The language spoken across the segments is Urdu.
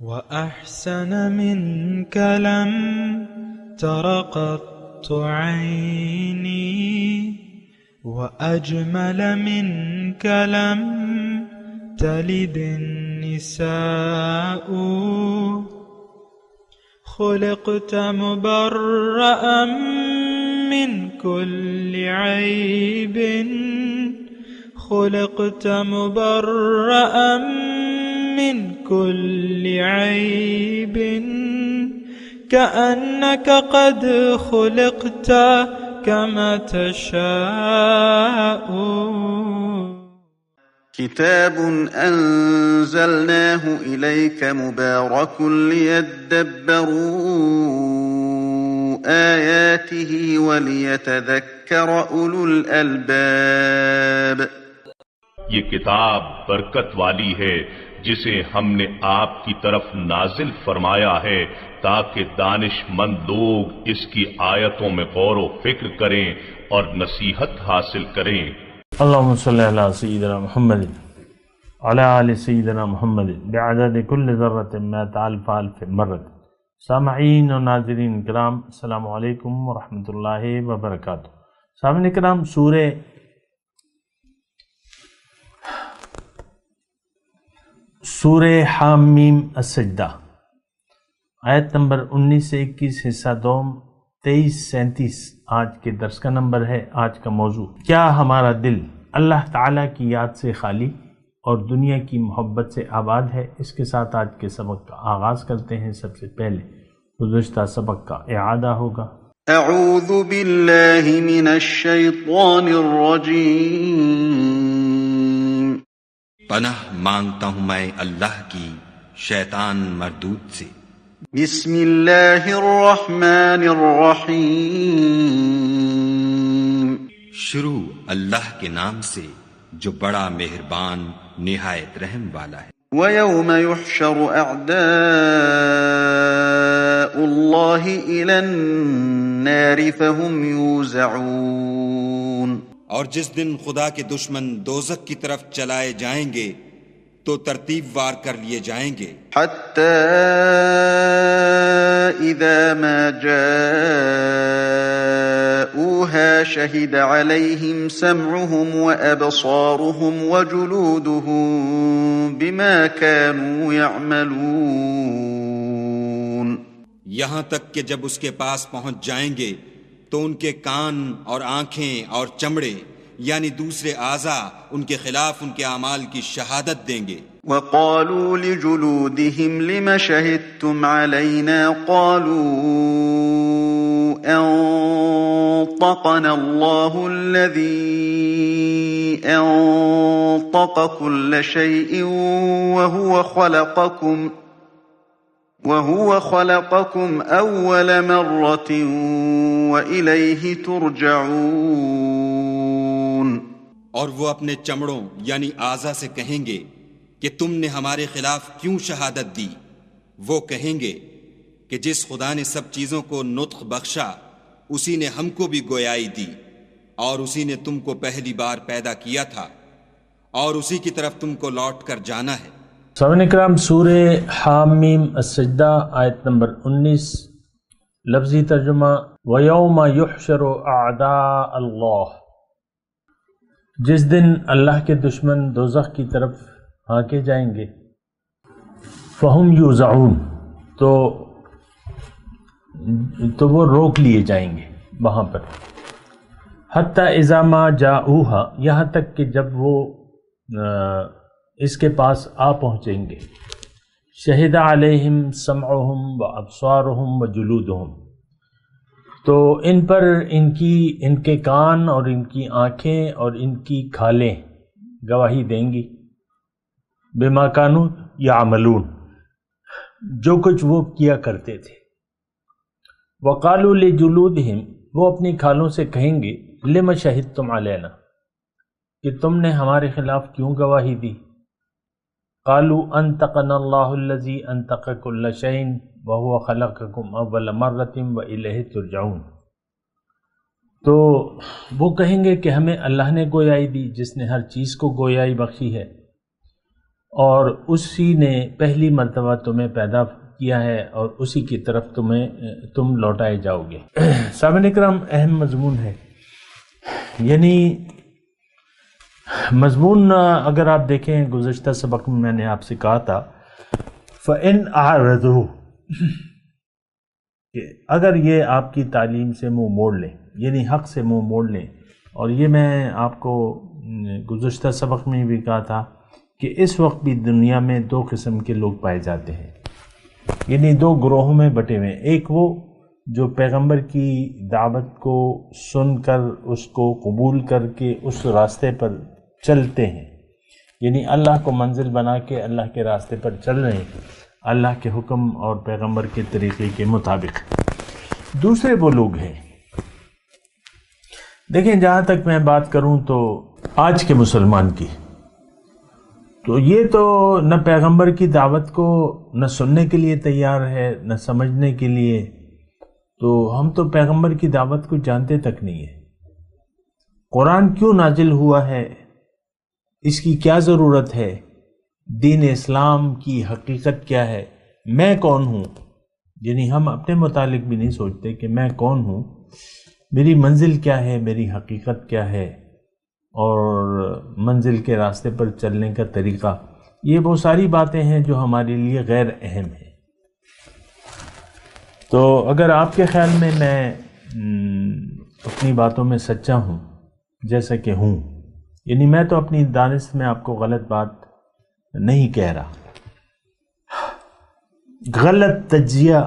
وأحسن منك لم تر قط عيني وأجمل منك لم تلد النساء خلقت مبرأ من كل عيب خلقت مبرأ من كل عيب كأنك قد خلقت كما تشاء. كتاب أنزلناه إليك مبارك ليدبروا آياته وليتذكر أولو الألباب. یہ کتاب برکت والی ہے جسے ہم نے آپ کی طرف نازل فرمایا ہے تاکہ دانش مند لوگ اس کی آیتوں میں غور و فکر کریں اور نصیحت حاصل کریں. اللهم صل على سيدنا محمد وعلى آل سيدنا محمد بعدد كل ذرة مئة ألف ألف مرة. سامعین و ناظرین کرام، السلام علیکم ورحمۃ اللہ وبرکاتہ. سامعین کرام، سورہ حامیم السجدہ آیت نمبر 19 سے 21 حصہ دوم 23-37 آج کے درس کا نمبر ہے. آج کا موضوع: کیا ہمارا دل اللہ تعالیٰ کی یاد سے خالی اور دنیا کی محبت سے آباد ہے؟ اس کے ساتھ آج کے سبق کا آغاز کرتے ہیں. سب سے پہلے گزشتہ سبق کا اعادہ ہوگا. اعوذ باللہ من الشیطان الرجیم. پناہ مانگتا ہوں میں اللہ کی شیطان مردود سے. بسم اللہ الرحمن الرحیم. شروع اللہ کے نام سے جو بڑا مہربان نہایت رحم والا ہے. وَيَوْمَ يُحْشَرُ أَعْدَاءُ اللَّهِ إِلَى النَّارِ فَهُمْ يُوزَعُونَ. اور جس دن خدا کے دشمن دوزخ کی طرف چلائے جائیں گے تو ترتیب وار کر لیے جائیں گے. حَتَّى إِذَا مَا جَاءُوهَا شَهِدَ عَلَيْهِمْ سَمْعُهُمْ وَأَبْصَارُهُمْ وَجُلُودُهُمْ بِمَا كَانُوا يَعْمَلُونَ. یہاں تک کہ جب اس کے پاس پہنچ جائیں گے تو ان کے کان اور آنکھیں اور چمڑے یعنی دوسرے اعضاء ان کے خلاف ان کے اعمال کی شہادت دیں گے. وَقَالُوا لِجُلُودِهِمْ لِمَ شَهِدتُّمْ عَلَيْنَا قَالُوا أَنطَقَنَا اللَّهُ الَّذِي أَنطَقَ كُلَّ شَيْءٍ وَهُوَ خَلَقَكُمْ أَوَّلَ مَرَّةٍ وَإِلَيْهِ تُرْجَعُونَ. اور وہ اپنے چمڑوں یعنی اعضاء سے کہیں گے کہ تم نے ہمارے خلاف کیوں شہادت دی؟ وہ کہیں گے کہ جس خدا نے سب چیزوں کو نطق بخشا اسی نے ہم کو بھی گویائی دی اور اسی نے تم کو پہلی بار پیدا کیا تھا اور اسی کی طرف تم کو لوٹ کر جانا ہے. سامعین اکرام، سورہ حامیم السجدہ آیت نمبر 19. لفظی ترجمہ: وَيَوْمَ يُحْشَرُ أَعْدَاءَ اللَّهِ. جس دن اللہ کے دشمن دوزخ کی طرف ہانکے جائیں گے. فَهُمْ يُوزَعُونَ. تو وہ روک لیے جائیں گے وہاں پر. حَتَّى إِذَا مَا جَاءُوهَا. یہاں تک کہ جب وہ اس کے پاس آ پہنچیں گے. شہد علیہم سمعہم و ابصارہم و جلودہم. تو ان پر ان کے کان اور ان کی آنکھیں اور ان کی کھالیں گواہی دیں گی. بما کانوا یعملون. جو کچھ وہ کیا کرتے تھے. وقالوا لجلودہم. وہ اپنی کھالوں سے کہیں گے لم شہدتم علینا، کہ تم نے ہمارے خلاف کیوں گواہی دی؟ قالوا انطقنا اللہ الذی انطق کل شیء وهو خلقکم اول مرۃ والیہ ترجعون. تو وہ کہیں گے کہ ہمیں اللہ نے گویائی دی جس نے ہر چیز کو گویائی بخشی ہے، اور اسی نے پہلی مرتبہ تمہیں پیدا کیا ہے اور اسی کی طرف تم لوٹائے جاؤ گے۔ سامعین اکرام، اہم مضمون ہے، یعنی مضمون اگر آپ دیکھیں گزشتہ سبق میں نے آپ سے کہا تھا فَإِنْ أَعْرَضُوا، کہ اگر یہ آپ کی تعلیم سے منہ موڑ لیں، یعنی حق سے منہ موڑ لیں، اور یہ میں آپ کو گزشتہ سبق میں بھی کہا تھا کہ اس وقت بھی دنیا میں دو قسم کے لوگ پائے جاتے ہیں، یعنی دو گروہوں میں بٹے ہوئے ہیں۔ ایک وہ جو پیغمبر کی دعوت کو سن کر اس کو قبول کر کے اس راستے پر چلتے ہیں، یعنی اللہ کو منزل بنا کے اللہ کے راستے پر چل رہے ہیں، اللہ کے حکم اور پیغمبر کے طریقے کے مطابق۔ دوسرے وہ لوگ ہیں، دیکھیں جہاں تک میں بات کروں تو آج کے مسلمان کی، تو یہ تو نہ پیغمبر کی دعوت کو نہ سننے کے لیے تیار ہے نہ سمجھنے کے لیے، تو ہم تو پیغمبر کی دعوت کو جانتے تک نہیں ہیں۔ قرآن کیوں نازل ہوا ہے، اس کی کیا ضرورت ہے، دین اسلام کی حقیقت کیا ہے، میں کون ہوں، یعنی ہم اپنے متعلق بھی نہیں سوچتے کہ میں کون ہوں، میری منزل کیا ہے، میری حقیقت کیا ہے، اور منزل کے راستے پر چلنے کا طریقہ، یہ وہ ساری باتیں ہیں جو ہمارے لیے غیر اہم ہیں۔ تو اگر آپ کے خیال میں اپنی باتوں میں سچا ہوں جیسا کہ ہوں، یعنی میں تو اپنی دانش میں آپ کو غلط بات نہیں کہہ رہا، غلط تجزیہ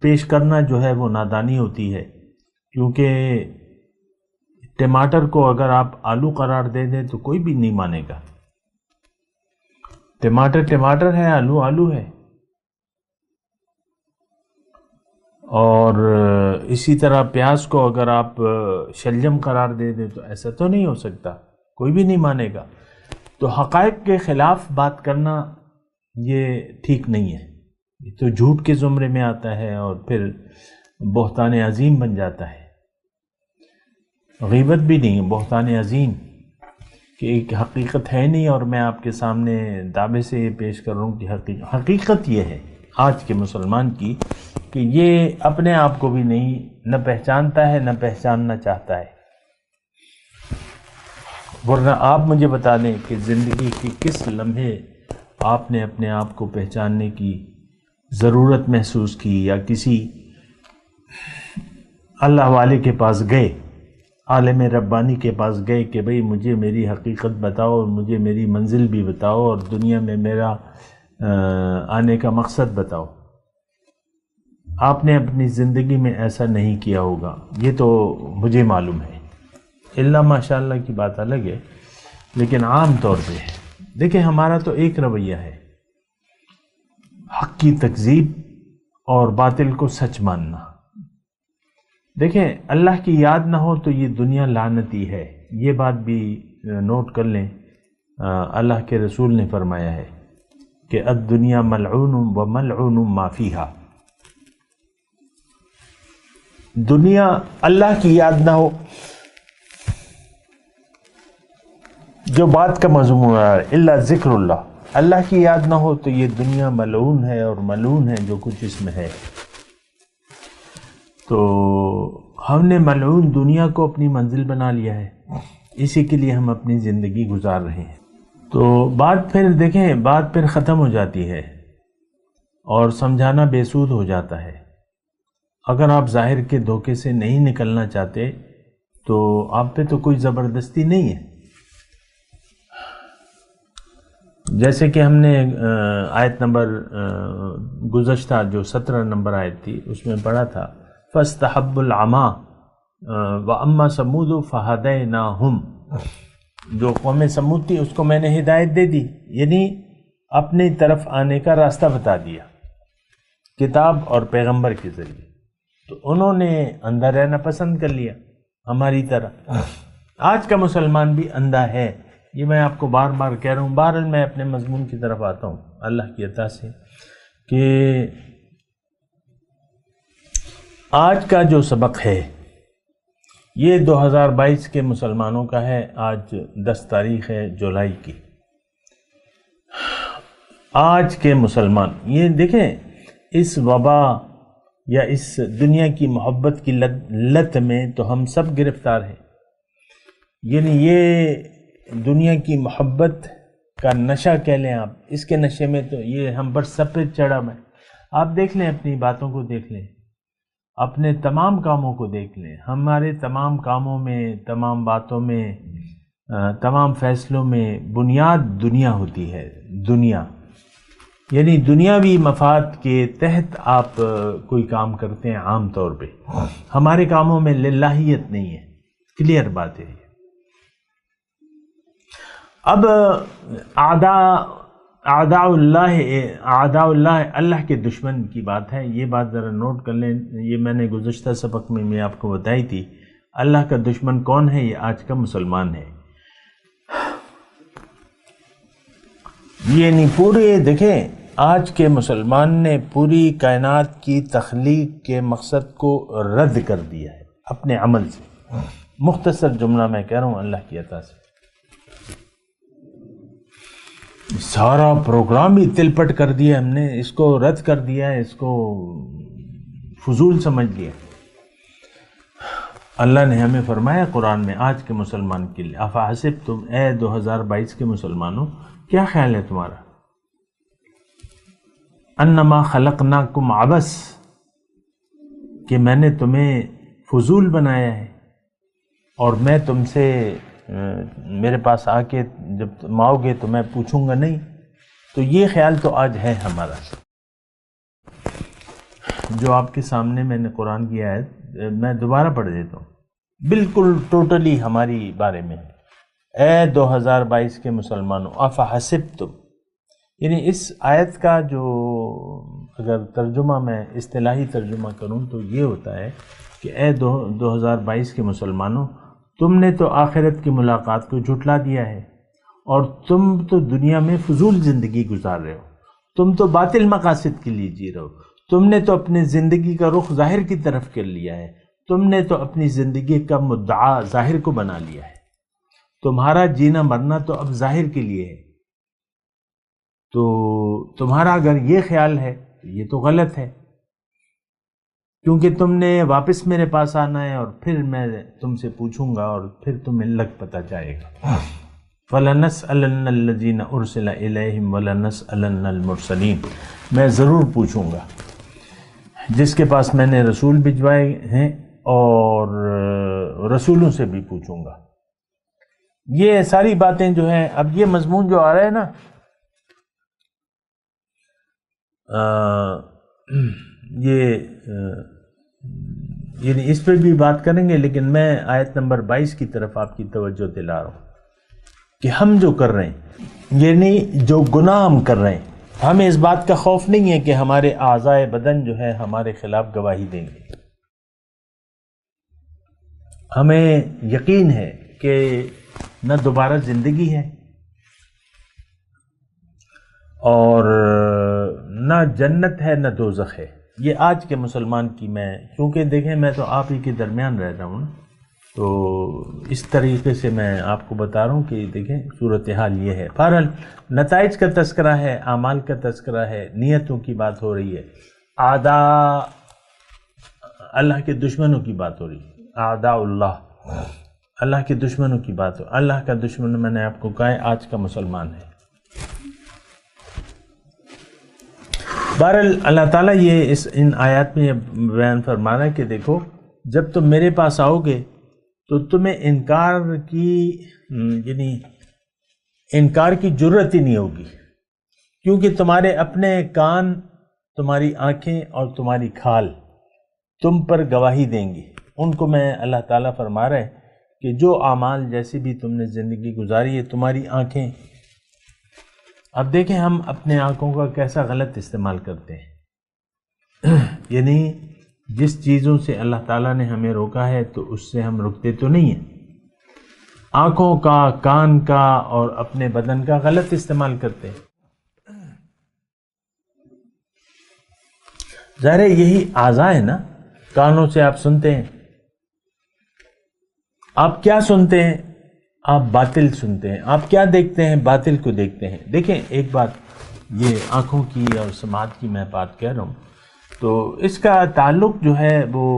پیش کرنا جو ہے وہ نادانی ہوتی ہے، کیونکہ ٹماٹر کو اگر آپ آلو قرار دے دیں تو کوئی بھی نہیں مانے گا، ٹماٹر ٹماٹر ہے، آلو آلو ہے، اور اسی طرح پیاز کو اگر آپ شلجم قرار دے دیں تو ایسا تو نہیں ہو سکتا، کوئی بھی نہیں مانے گا۔ تو حقائق کے خلاف بات کرنا یہ ٹھیک نہیں ہے، یہ تو جھوٹ کے زمرے میں آتا ہے اور پھر بہتان عظیم بن جاتا ہے، غیبت بھی نہیں، بہتان عظیم کہ ایک حقیقت ہے نہیں اور میں آپ کے سامنے دعوے سے یہ پیش کر رہا ہوں کہ حقیقت یہ ہے آج کے مسلمان کی کہ یہ اپنے آپ کو بھی نہ پہچانتا ہے نہ پہچاننا چاہتا ہے۔ ورنہ آپ مجھے بتا دیں کہ زندگی کی کس لمحے آپ نے اپنے آپ کو پہچاننے کی ضرورت محسوس کی، یا کسی اللہ والے کے پاس گئے، عالم ربانی کے پاس گئے کہ بھئی مجھے میری حقیقت بتاؤ اور مجھے میری منزل بھی بتاؤ اور دنیا میں میرا آنے کا مقصد بتاؤ۔ آپ نے اپنی زندگی میں ایسا نہیں کیا ہوگا، یہ تو مجھے معلوم ہے، اللہ ماشاءاللہ کی بات الگ ہے، لیکن عام طور پہ دیکھیں ہمارا تو ایک رویہ ہے، حق کی تکذیب اور باطل کو سچ ماننا۔ دیکھیں اللہ کی یاد نہ ہو تو یہ دنیا لعنتی ہے، یہ بات بھی نوٹ کر لیں، اللہ کے رسول نے فرمایا ہے کہ الدنیا ملعون وملعون ما فیہا، دنیا اللہ کی یاد نہ ہو، جو بات کا مضمون ہے الا ذکر اللہ کی یاد نہ ہو تو یہ دنیا ملعون ہے اور ملعون ہے جو کچھ اس میں ہے۔ تو ہم نے ملعون دنیا کو اپنی منزل بنا لیا ہے، اسی کے لیے ہم اپنی زندگی گزار رہے ہیں۔ تو بات پھر دیکھیں، بات پھر ختم ہو جاتی ہے اور سمجھانا بے سود ہو جاتا ہے۔ اگر آپ ظاہر کے دھوکے سے نہیں نکلنا چاہتے تو آپ پہ تو کوئی زبردستی نہیں ہے۔ جیسے کہ ہم نے آیت نمبر گزشتہ جو 17 نمبر آیت تھی اس میں پڑھا تھا فَاسْتَحَبُّ الْعَمَى وَأَمَّا ثَمُودُ فَهَدَيْنَاهُمْ، جو قوم سمود تھی اس کو میں نے ہدایت دے دی، یعنی اپنی طرف آنے کا راستہ بتا دیا کتاب اور پیغمبر کے ذریعے، تو انہوں نے اندھا رہنا پسند کر لیا ہماری طرح۔ آج کا مسلمان بھی اندھا ہے، یہ میں آپ کو بار بار کہہ رہا ہوں۔ بہرحال میں اپنے مضمون کی طرف آتا ہوں اللہ کی عطا سے کہ آج کا جو سبق ہے یہ 2022 کے مسلمانوں کا ہے، آج 10 تاریخ ہے جولائی کی۔ آج کے مسلمان، یہ دیکھیں اس وبا یا اس دنیا کی محبت کی لت میں تو ہم سب گرفتار ہیں. یعنی یہ دنیا کی محبت کا نشہ کہہ لیں آپ، اس کے نشے میں تو یہ ہم پر سب پہ چڑھا ہے. آپ دیکھ لیں، اپنی باتوں کو دیکھ لیں، اپنے تمام کاموں کو دیکھ لیں. ہمارے تمام کاموں میں، تمام باتوں میں، تمام فیصلوں میں بنیاد دنیا ہوتی ہے. دنیا یعنی دنیاوی مفاد کے تحت آپ کوئی کام کرتے ہیں. عام طور پہ ہمارے کاموں میں للہیت نہیں ہے. کلیئر بات ہے. اب اعداء اللہ اللہ کے دشمن کی بات ہے. یہ بات ذرا نوٹ کر لیں. یہ میں نے گزشتہ سبق میں آپ کو بتائی تھی. اللہ کا دشمن کون ہے؟ یہ آج کا مسلمان ہے. یہ نہیں پورے دیکھیں، آج کے مسلمان نے پوری کائنات کی تخلیق کے مقصد کو رد کر دیا ہے اپنے عمل سے. مختصر جملہ میں کہہ رہا ہوں، اللہ کی عطا سے سارا پروگرام ہی تل پٹ کر دیا. ہم نے اس کو رد کر دیا، اس کو فضول سمجھ لیا. اللہ نے ہمیں فرمایا قرآن میں آج کے مسلمان کے لیے، افحسبتم، اے 2022 کے مسلمانوں، کیا خیال ہے تمہارا؟ انما خلقناکم عبث، کہ میں نے تمہیں فضول بنایا ہے اور میں تم سے میرے پاس آ کے جب تم آؤ گے تو میں پوچھوں گا نہیں. تو یہ خیال تو آج ہے ہمارا. جو آپ کے سامنے میں نے قرآن کی آیت میں دوبارہ پڑھ دیتا ہوں، بالکل ٹوٹلی ہماری بارے میں ہے. اے 2022 کے مسلمانوں، افحسبتم، یعنی اس آیت کا جو اگر ترجمہ میں اصطلاحی ترجمہ کروں تو یہ ہوتا ہے کہ اے 2022 کے مسلمانوں، تم نے تو آخرت کی ملاقات کو جھٹلا دیا ہے اور تم تو دنیا میں فضول زندگی گزار رہے ہو. تم تو باطل مقاصد کے لیے جی رہے ہو. تم نے تو اپنی زندگی کا رخ ظاہر کی طرف کر لیا ہے. تم نے تو اپنی زندگی کا مدعا ظاہر کو بنا لیا ہے. تمہارا جینا مرنا تو اب ظاہر کے لیے ہے. تو تمہارا اگر یہ خیال ہے تو یہ تو غلط ہے، کیونکہ تم نے واپس میرے پاس آنا ہے اور پھر میں تم سے پوچھوں گا اور پھر تمہیں لگ پتہ چاہے گا. فَلَنَسْأَلَنَّ الَّذِينَ أُرْسِلَ إِلَيْهِمْ وَلَنَسْأَلَنَّ الْمُرْسَلِينَ، میں ضرور پوچھوں گا جس کے پاس میں نے رسول بھجوائے ہیں اور رسولوں سے بھی پوچھوں گا. یہ ساری باتیں جو ہیں، اب یہ مضمون جو آ رہا ہے نا، یعنی اس پہ بھی بات کریں گے، لیکن میں آیت نمبر 22 کی طرف آپ کی توجہ دلا رہا ہوں کہ ہم جو کر رہے ہیں، یعنی جو گناہ ہم کر رہے ہیں، ہمیں اس بات کا خوف نہیں ہے کہ ہمارے اعضائے بدن جو ہے ہمارے خلاف گواہی دیں گے. ہمیں یقین ہے کہ نہ دوبارہ زندگی ہے اور نہ جنت ہے نہ دوزخ ہے. یہ آج کے مسلمان کی، میں کیونکہ دیکھیں میں تو آپ ہی کے درمیان رہتا ہوں نا، تو اس طریقے سے میں آپ کو بتا رہا ہوں کہ دیکھیں صورتحال یہ ہے. بہرحال نتائج کا تذکرہ ہے، اعمال کا تذکرہ ہے، نیتوں کی بات ہو رہی ہے، اعداء اللہ کے دشمنوں کی بات ہو رہی ہے. اعداء اللہ، اللہ کے دشمنوں کی بات ہو. اللہ کا دشمن میں نے آپ کو کہا ہے آج کا مسلمان ہے. بہرحال اللہ تعالیٰ یہ ان آیات میں یہ بیان فرما رہا ہے کہ دیکھو، جب تم میرے پاس آؤ گے تو تمہیں انکار کی جرت ہی نہیں ہوگی، کیونکہ تمہارے اپنے کان، تمہاری آنکھیں اور تمہاری کھال تم پر گواہی دیں گی. ان کو میں اللہ تعالیٰ فرما رہا ہے کہ جو اعمال جیسی بھی تم نے زندگی گزاری ہے، تمہاری آنکھیں. اب دیکھیں ہم اپنے آنکھوں کا کیسا غلط استعمال کرتے ہیں. یعنی جس چیزوں سے اللہ تعالیٰ نے ہمیں روکا ہے تو اس سے ہم رکتے تو نہیں ہیں. آنکھوں کا، کان کا اور اپنے بدن کا غلط استعمال کرتے ہیں. ظاہر ہے یہی اعضاء ہے نا. کانوں سے آپ سنتے ہیں. آپ کیا سنتے ہیں؟ آپ باطل سنتے ہیں. آپ کیا دیکھتے ہیں؟ باطل کو دیکھتے ہیں. دیکھیں ایک بات، یہ آنکھوں کی اور سماعت کی میں بات کہہ رہا ہوں، تو اس کا تعلق جو ہے وہ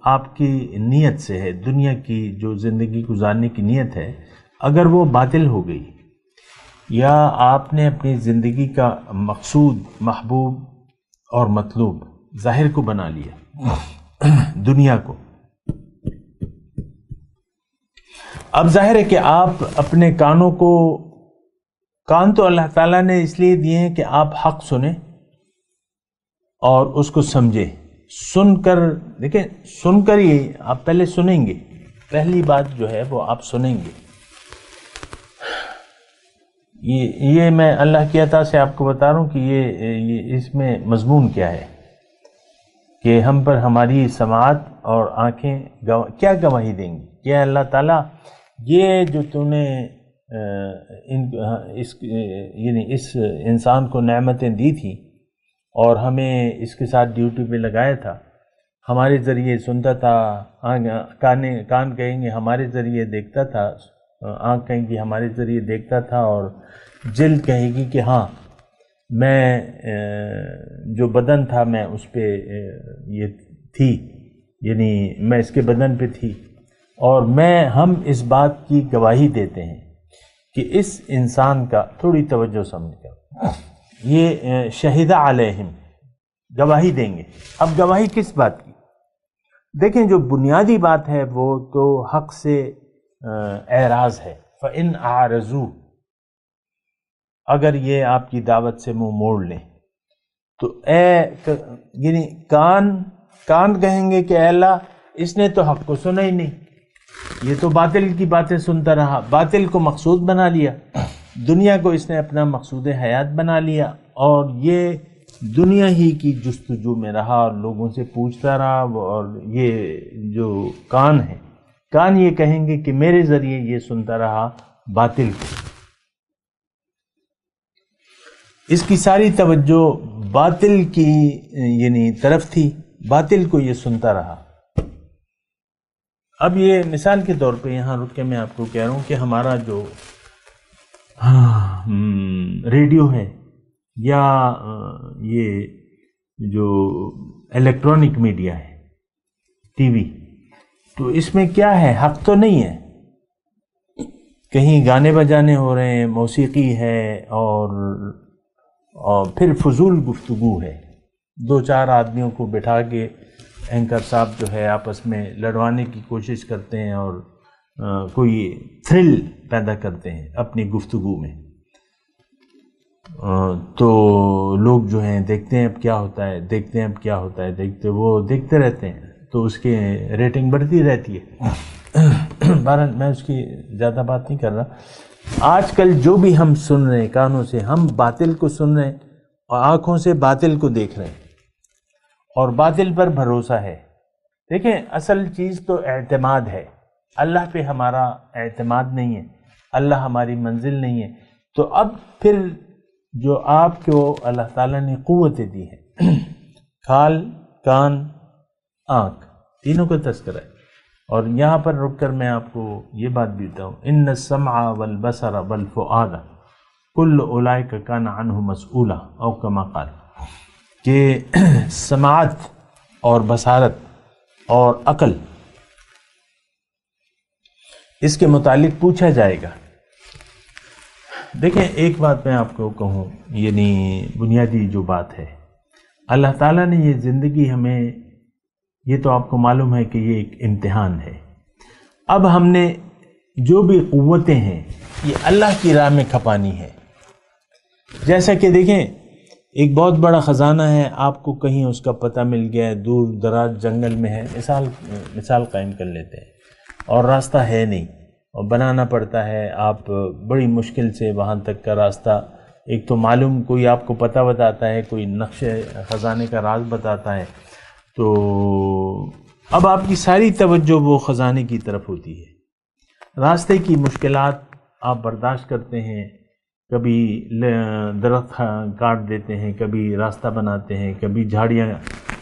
آپ کی نیت سے ہے. دنیا کی جو زندگی گزارنے کی نیت ہے، اگر وہ باطل ہو گئی یا آپ نے اپنی زندگی کا مقصود، محبوب اور مطلوب ظاہر کو بنا لیا، دنیا کو، اب ظاہر ہے کہ آپ اپنے کانوں کو، کان تو اللہ تعالیٰ نے اس لیے دیے ہیں کہ آپ حق سنیں اور اس کو سمجھیں. سن کر دیکھیں، سن کر ہی آپ پہلے سنیں گے، پہلی بات جو ہے وہ آپ سنیں گے. یہ میں اللہ کی عطا سے آپ کو بتا رہا ہوں کہ یہ اس میں مضمون کیا ہے کہ ہم پر ہماری سماعت اور آنکھیں کیا گواہی دیں گی کہ اللہ تعالیٰ یہ جو تو نے اس انسان کو نعمتیں دی تھیں اور ہمیں اس کے ساتھ ڈیوٹی پہ لگایا تھا، ہمارے ذریعے سنتا تھا، کان کہیں گے ہمارے ذریعے دیکھتا تھا، آنکھ کہیں گی ہمارے ذریعے دیکھتا تھا، اور جلد کہے گی کہ ہاں میں جو بدن تھا میں اس پہ یہ تھی، یعنی میں اس کے بدن پہ تھی. اور ہم اس بات کی گواہی دیتے ہیں کہ اس انسان کا، تھوڑی توجہ سمجھ کر، یہ شہید علیہم، گواہی دیں گے. اب گواہی کس بات کی؟ دیکھیں جو بنیادی بات ہے وہ تو حق سے اعراض ہے. فَإِنْ أَعْرَضُوا، اگر یہ آپ کی دعوت سے منہ موڑ لیں تو یعنی کان کہیں گے کہ اے اللہ اس نے تو حق کو سنا ہی نہیں، یہ تو باطل کی باتیں سنتا رہا، باطل کو مقصود بنا لیا، دنیا کو اس نے اپنا مقصود حیات بنا لیا، اور یہ دنیا ہی کی جستجو میں رہا اور لوگوں سے پوچھتا رہا. اور یہ جو کان ہے، کان یہ کہیں گے کہ میرے ذریعے یہ سنتا رہا باطل کو. اس کی ساری توجہ باطل کی یعنی طرف تھی، باطل کو یہ سنتا رہا. اب یہ مثال کے طور پہ یہاں رک کے میں آپ کو کہہ رہا ہوں کہ ہمارا جو ریڈیو ہے یا یہ جو الیکٹرانک میڈیا ہے، ٹی وی، تو اس میں کیا ہے؟ حق تو نہیں ہے. کہیں گانے بجانے ہو رہے ہیں، موسیقی ہے، اور پھر فضول گفتگو ہے. دو چار آدمیوں کو بٹھا کے اینکر صاحب جو ہے آپس میں لڑوانے کی کوشش کرتے ہیں اور کوئی تھرل پیدا کرتے ہیں اپنی گفتگو میں. تو لوگ جو ہیں دیکھتے ہیں اب کیا ہوتا ہے، دیکھتے ہیں اب کیا ہوتا ہے، دیکھتے رہتے ہیں، تو اس کی ریٹنگ بڑھتی رہتی ہے. بہرحال میں اس کی زیادہ بات نہیں کر رہا. آج کل جو بھی ہم سن رہے ہیں کانوں سے، ہم باطل کو سن رہے ہیں اور آنکھوں سے باطل کو دیکھ رہے ہیں اور باطل پر بھروسہ ہے. دیکھیں اصل چیز تو اعتماد ہے. اللہ پہ ہمارا اعتماد نہیں ہے، اللہ ہماری منزل نہیں ہے. تو اب پھر جو آپ کو اللہ تعالیٰ نے قوتیں دی ہیں، کھال، کان، آنکھ، تینوں کا تذکرہ ہے. اور یہاں پر رک کر میں آپ کو یہ بات بھی بتاؤں، ان السمع والبصر والفؤاد کل اولئک کان عنہ مسئولا، او کما قال، کہ سماعت اور بصارت اور عقل، اس کے متعلق پوچھا جائے گا. دیکھیں ایک بات میں آپ کو کہوں، یعنی بنیادی جو بات ہے، اللہ تعالیٰ نے یہ زندگی ہمیں، یہ تو آپ کو معلوم ہے کہ یہ ایک امتحان ہے. اب ہم نے جو بھی قوتیں ہیں یہ اللہ کی راہ میں کھپانی ہے. جیسا کہ دیکھیں ایک بہت بڑا خزانہ ہے، آپ کو کہیں اس کا پتہ مل گیا ہے، دور دراز جنگل میں ہے، مثال قائم کر لیتے ہیں، اور راستہ ہے نہیں اور بنانا پڑتا ہے. آپ بڑی مشکل سے وہاں تک کا راستہ، ایک تو معلوم کوئی آپ کو پتہ بتاتا ہے، کوئی نقش خزانے کا راز بتاتا ہے، تو اب آپ کی ساری توجہ وہ خزانے کی طرف ہوتی ہے. راستے کی مشکلات آپ برداشت کرتے ہیں، کبھی درخت کاٹ دیتے ہیں، کبھی راستہ بناتے ہیں، کبھی جھاڑیاں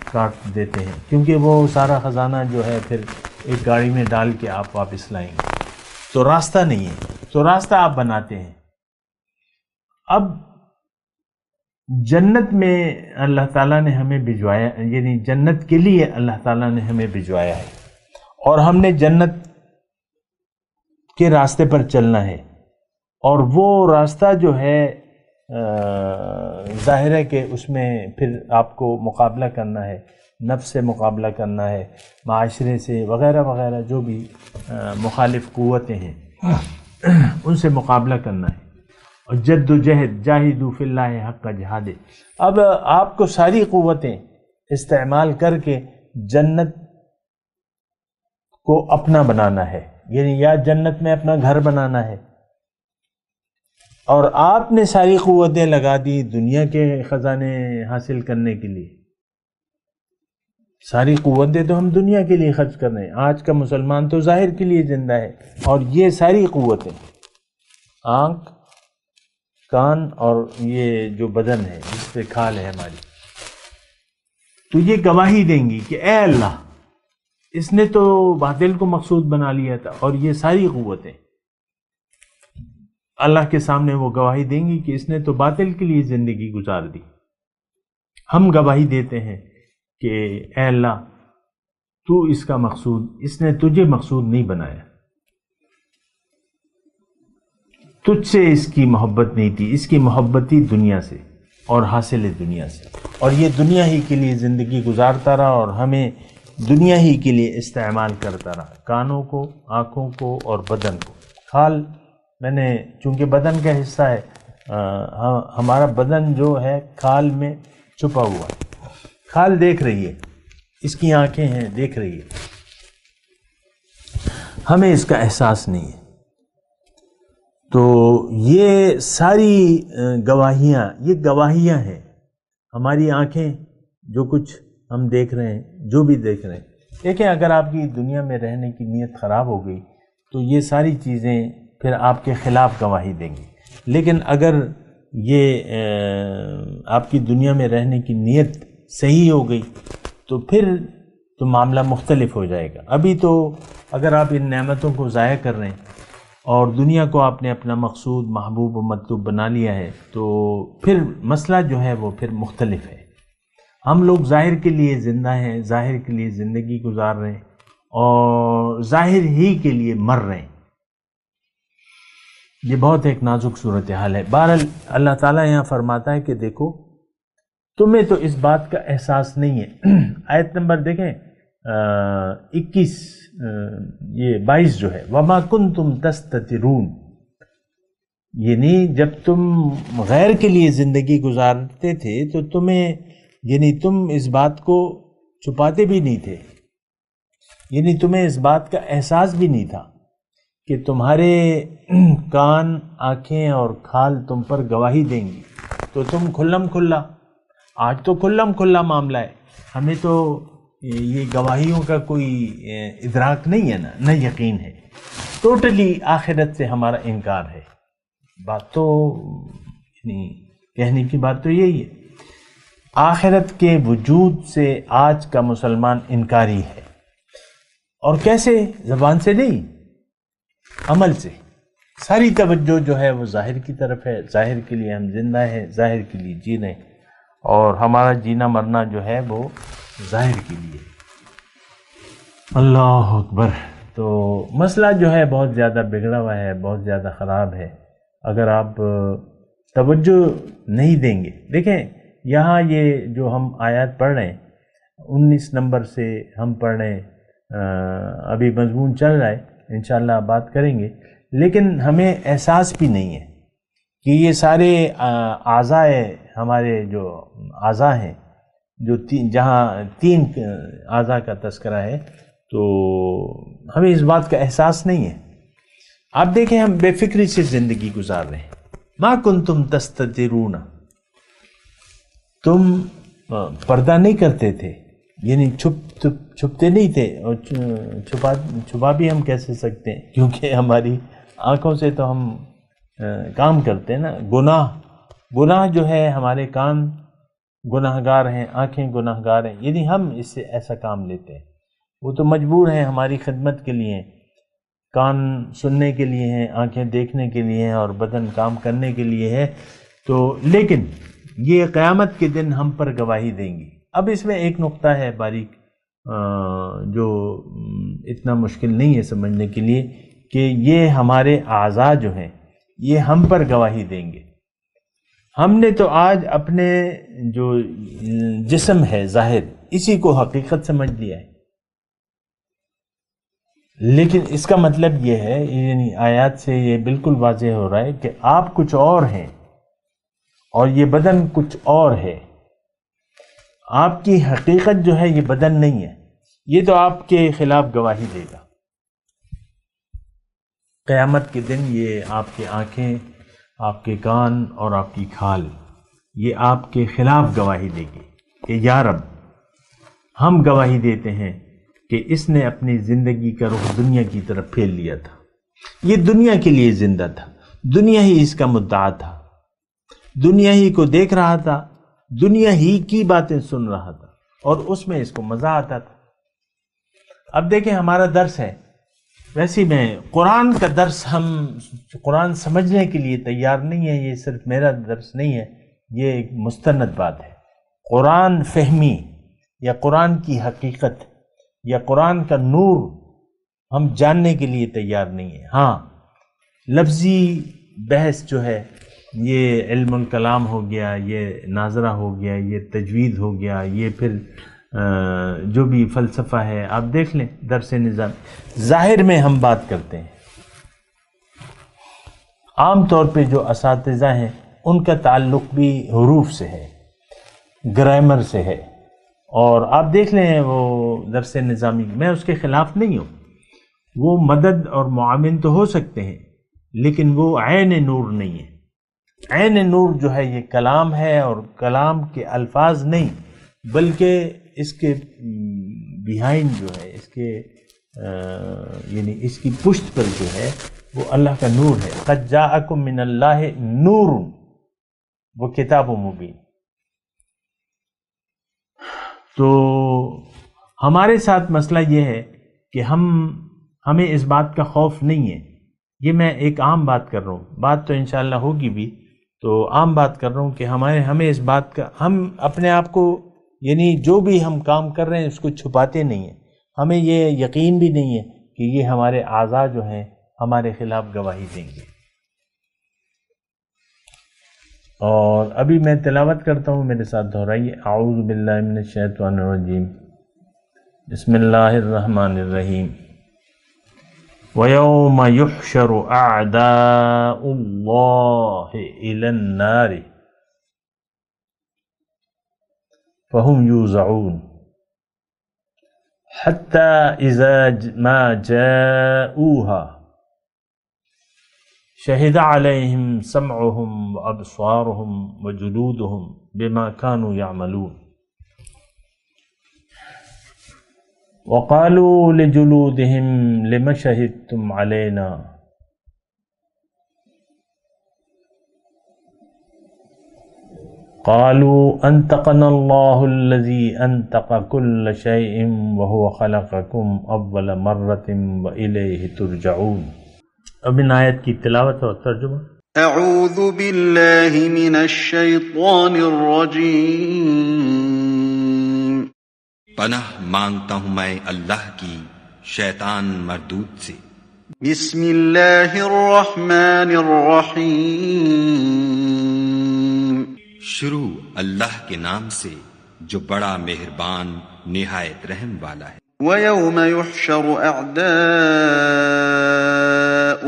کاٹ دیتے ہیں، کیونکہ وہ سارا خزانہ جو ہے پھر ایک گاڑی میں ڈال کے آپ واپس لائیں گے، تو راستہ نہیں ہے، تو راستہ آپ بناتے ہیں. اب جنت میں اللہ تعالیٰ نے ہمیں بھجوایا، یعنی جنت کے لیے اللہ تعالیٰ نے ہمیں بھجوایا ہے، اور ہم نے جنت کے راستے پر چلنا ہے، اور وہ راستہ جو ہے ظاہر ہے کہ اس میں پھر آپ کو مقابلہ کرنا ہے، نفس سے مقابلہ کرنا ہے، معاشرے سے وغیرہ وغیرہ جو بھی مخالف قوتیں ہیں ان سے مقابلہ کرنا ہے، اور جد و جہد جاہدوا فی اللہ حق جہاد۔ اب آپ کو ساری قوتیں استعمال کر کے جنت کو اپنا بنانا ہے، یعنی یا جنت میں اپنا گھر بنانا ہے، اور آپ نے ساری قوتیں لگا دی دنیا کے خزانے حاصل کرنے کے لیے۔ ساری قوتیں تو ہم دنیا کے لیے خرچ کر رہے ہیں۔ آج کا مسلمان تو ظاہر کے لیے زندہ ہے، اور یہ ساری قوتیں، آنکھ، کان اور یہ جو بدن ہے جس پہ کھال ہے ہماری، تو یہ گواہی دیں گی کہ اے اللہ، اس نے تو باطل کو مقصود بنا لیا تھا، اور یہ ساری قوتیں اللہ کے سامنے وہ گواہی دیں گی کہ اس نے تو باطل کے لیے زندگی گزار دی۔ ہم گواہی دیتے ہیں کہ اے اللہ، تو اس کا مقصود، اس نے تجھے مقصود نہیں بنایا، تجھ سے اس کی محبت نہیں تھی، اس کی محبت تھی دنیا سے اور حاصل دنیا سے، اور یہ دنیا ہی کے لیے زندگی گزارتا رہا اور ہمیں دنیا ہی کے لیے استعمال کرتا رہا، کانوں کو، آنکھوں کو اور بدن کو۔ کھال میں نے، چونکہ بدن کا حصہ ہے، ہمارا بدن جو ہے کھال میں چھپا ہوا ہے، کھال دیکھ رہی ہے، اس کی آنکھیں ہیں دیکھ رہی ہے، ہمیں اس کا احساس نہیں ہے۔ تو یہ ساری گواہیاں، یہ گواہیاں ہیں، ہماری آنکھیں جو کچھ ہم دیکھ رہے ہیں، جو بھی دیکھ رہے ہیں۔ دیکھیں، اگر آپ کی دنیا میں رہنے کی نیت خراب ہو گئی تو یہ ساری چیزیں پھر آپ کے خلاف گواہی دیں گی، لیکن اگر یہ آپ کی دنیا میں رہنے کی نیت صحیح ہو گئی تو پھر تو معاملہ مختلف ہو جائے گا۔ ابھی تو اگر آپ ان نعمتوں کو ضائع کر رہے ہیں اور دنیا کو آپ نے اپنا مقصود، محبوب و مطلوب بنا لیا ہے، تو پھر مسئلہ جو ہے وہ پھر مختلف ہے۔ ہم لوگ ظاہر کے لیے زندہ ہیں، ظاہر کے لیے زندگی گزار رہے ہیں، اور ظاہر ہی کے لیے مر رہے ہیں۔ یہ بہت ایک نازک صورتحال ہے۔ بہرحال اللہ تعالیٰ یہاں فرماتا ہے کہ دیکھو، تمہیں تو اس بات کا احساس نہیں ہے۔ آیت نمبر دیکھیں 21، یہ 22 جو ہے، وَمَا كُنْتُمْ تَسْتَتِرُونَ، یعنی جب تم غیر کے لیے زندگی گزارتے تھے تو تمہیں، یعنی تم اس بات کو چھپاتے بھی نہیں تھے، یعنی تمہیں اس بات کا احساس بھی نہیں تھا کہ تمہارے کان، آنکھیں اور کھال تم پر گواہی دیں گی، تو تم کھلم کھلا، آج تو کھلم کھلا معاملہ ہے، ہمیں تو یہ گواہیوں کا کوئی ادراک نہیں ہے، نہ یقین ہے، ٹوٹلی آخرت سے ہمارا انکار ہے۔ بات تو یعنی کہنے کی بات تو یہی ہے، آخرت کے وجود سے آج کا مسلمان انکاری ہے، اور کیسے؟ زبان سے نہیں، عمل سے۔ ساری توجہ جو ہے وہ ظاہر کی طرف ہے، ظاہر کے لیے ہم زندہ ہیں، ظاہر کے لیے جی رہے ہیں، اور ہمارا جینا مرنا جو ہے وہ ظاہر کے لیے۔ اللہ اکبر۔ تو مسئلہ جو ہے بہت زیادہ بگڑا ہوا ہے، بہت زیادہ خراب ہے، اگر آپ توجہ نہیں دیں گے۔ دیکھیں یہاں یہ جو ہم آیات پڑھ رہے ہیں، 19 نمبر سے ہم پڑھ رہے ہیں، ابھی مضمون چل رہا ہے، انشاءاللہ بات کریں گے، لیکن ہمیں احساس بھی نہیں ہے کہ یہ سارے اعضاء، ہمارے جو اعضاء ہیں، جو جہاں 3 اعضاء کا تذکرہ ہے، تو ہمیں اس بات کا احساس نہیں ہے۔ آپ دیکھیں ہم بے فکری سے زندگی گزار رہے ہیں۔ ما کنتم تستترون، تم پردہ نہیں کرتے تھے، یعنی چھپتے نہیں تھے، اور چھپا بھی ہم کیسے سکتے ہیں، کیونکہ ہماری آنکھوں سے تو ہم کام کرتے ہیں نا۔ گناہ جو ہے، ہمارے کان گناہ گار ہیں، آنکھیں گناہ گار ہیں، یعنی ہم اس سے ایسا کام لیتے ہیں۔ وہ تو مجبور ہیں ہماری خدمت کے لیے، کان سننے کے لیے ہیں، آنکھیں دیکھنے کے لیے ہیں، اور بدن کام کرنے کے لیے ہے۔ تو لیکن یہ قیامت کے دن ہم پر گواہی دیں گی۔ اب اس میں ایک نقطہ ہے باریک جو اتنا مشکل نہیں ہے سمجھنے کے لیے، کہ یہ ہمارے اعضاء جو ہیں یہ ہم پر گواہی دیں گے۔ ہم نے تو آج اپنے جو جسم ہے ظاہر اسی کو حقیقت سمجھ لیا ہے، لیکن اس کا مطلب یہ ہے، یعنی آیات سے یہ بالکل واضح ہو رہا ہے کہ آپ کچھ اور ہیں اور یہ بدن کچھ اور ہے۔ آپ کی حقیقت جو ہے یہ بدن نہیں ہے، یہ تو آپ کے خلاف گواہی دے گا۔ قیامت کے دن یہ آپ کی آنکھیں، آپ کے کان اور آپ کی کھال یہ آپ کے خلاف گواہی دے گی کہ یا رب، ہم گواہی دیتے ہیں کہ اس نے اپنی زندگی کا رخ دنیا کی طرف پھیر لیا تھا، یہ دنیا کے لیے زندہ تھا، دنیا ہی اس کا مدعا تھا، دنیا ہی کو دیکھ رہا تھا، دنیا ہی کی باتیں سن رہا تھا اور اس میں اس کو مزہ آتا تھا۔ اب دیکھیں ہمارا درس ہے، ویسے میں قرآن کا درس، ہم قرآن سمجھنے کے لیے تیار نہیں ہے، یہ صرف میرا درس نہیں ہے، یہ ایک مستند بات ہے۔ قرآن فہمی یا قرآن کی حقیقت یا قرآن کا نور ہم جاننے کے لیے تیار نہیں ہے۔ ہاں، لفظی بحث جو ہے یہ علم الکلام ہو گیا، یہ ناظرہ ہو گیا، یہ تجوید ہو گیا، یہ پھر جو بھی فلسفہ ہے آپ دیکھ لیں درس نظام، ظاہر میں ہم بات کرتے ہیں۔ عام طور پہ جو اساتذہ ہیں ان کا تعلق بھی حروف سے ہے، گرامر سے ہے، اور آپ دیکھ لیں وہ درس نظامی، میں اس کے خلاف نہیں ہوں، وہ مدد اور معاون تو ہو سکتے ہیں لیکن وہ عین نور نہیں ہے۔ عین نور جو ہے یہ کلام ہے، اور کلام کے الفاظ نہیں بلکہ اس کے بیہائنڈ جو ہے، اس کے یعنی اس کی پشت پر جو ہے وہ اللہ کا نور ہے۔ قد جاءکم من اللہ نور وہ کتاب مبین۔ تو ہمارے ساتھ مسئلہ یہ ہے کہ ہمیں اس بات کا خوف نہیں ہے۔ یہ میں ایک عام بات کر رہا ہوں، بات تو انشاءاللہ ہوگی بھی، تو عام بات کر رہا ہوں کہ ہمیں اس بات کا، ہم اپنے آپ کو یعنی جو بھی ہم کام کر رہے ہیں اس کو چھپاتے نہیں ہیں، ہمیں یہ یقین بھی نہیں ہے کہ یہ ہمارے اعضاء جو ہیں ہمارے خلاف گواہی دیں گے۔ اور ابھی میں تلاوت کرتا ہوں، میرے ساتھ دہرائیے، اعوذ باللہ من الشیطان الرجیم، بسم اللہ الرحمن الرحیم۔ وَيَوْمَ يُحْشَرُ أَعْدَاءُ اللَّهِ إِلَى النَّارِ فَهُمْ يُوزَعُونَ حَتَّى إِذَا مَا جَاءُوهَا شَهِدَ عَلَيْهِمْ سَمْعُهُمْ وَأَبْصَارُهُمْ وَجُلُودُهُمْ بِمَا كَانُوا يَعْمَلُونَ وَقَالُوا لِجُلُودِهِمْ لِمَ شَهِدتُّمْ عَلَيْنَا قَالُوا أَنطَقَنَا اللَّهُ الَّذِي أَنطَقَ كُلَّ شَيْءٍ وَهُوَ خَلَقَكُمْ أَوَّلَ مَرَّةٍ وَإِلَيْهِ تُرْجَعُونَ۔ اب ان آیت کی تلاوت اور ترجمہ۔ اعوذ باللہ من الشیطان الرجیم۔ پناہ مانگتا ہوں میں اللہ کی شیطان مردود سے۔ بسم اللہ الرحمن الرحیم۔ شروع اللہ کے نام سے جو بڑا مہربان نہایت رحم والا ہے۔ وَيَوْمَ يُحْشَرُ أَعْدَاءُ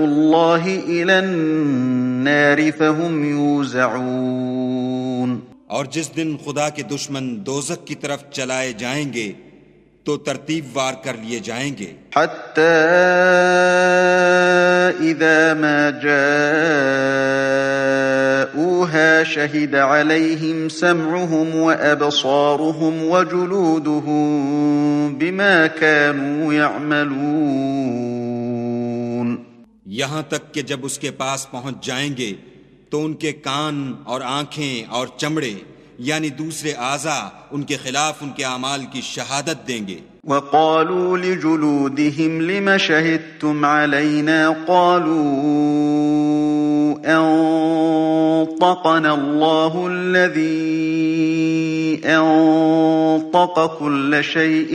اللَّهِ إِلَى النَّارِ فَهُمْ يُوزَعُونَ۔ اور جس دن خدا کے دشمن دوزخ کی طرف چلائے جائیں گے تو ترتیب وار کر لیے جائیں گے۔ حَتَّى إِذَا مَا جَاءُوهَا شَهِدَ عَلَيْهِمْ سَمْعُهُمْ وَأَبْصَارُهُمْ وَجُلُودُهُمْ بِمَا كَانُوا يَعْمَلُونَ۔ یہاں تک کہ جب اس کے پاس پہنچ جائیں گے تو ان کے کان اور آنکھیں اور چمڑے یعنی دوسرے اعضاء ان کے خلاف ان کے اعمال کی شہادت دیں گے۔ وَقَالُوا لِجُلُودِهِمْ لِمَ شَهِدتُّمْ عَلَيْنَا قَالُوا أنطقنا الله الذي أنطق كل شيء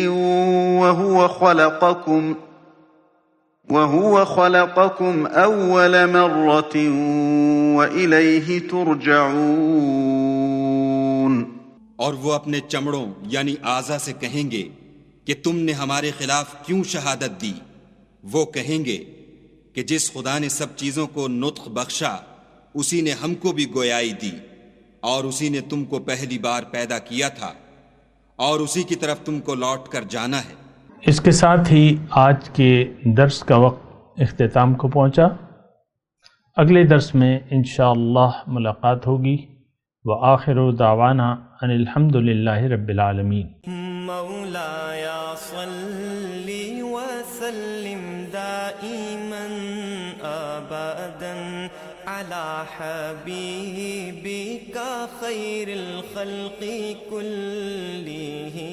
وهو خلقكم أول مرة وإليه ترجعون. اور وہ اپنے چمڑوں یعنی اعضا سے کہیں گے کہ تم نے ہمارے خلاف کیوں شہادت دی؟ وہ کہیں گے کہ جس خدا نے سب چیزوں کو نطق بخشا اسی نے ہم کو بھی گویائی دی، اور اسی نے تم کو پہلی بار پیدا کیا تھا، اور اسی کی طرف تم کو لوٹ کر جانا ہے. اس کے ساتھ ہی آج کے درس کا وقت اختتام کو پہنچا. اگلے درس میں انشاءاللہ ملاقات ہوگی. وآخر دعوانا ان الحمد للہ رب العالمین. مولاي صل وسلم دائما ابدا على حبيبك خير الخلق كلهم.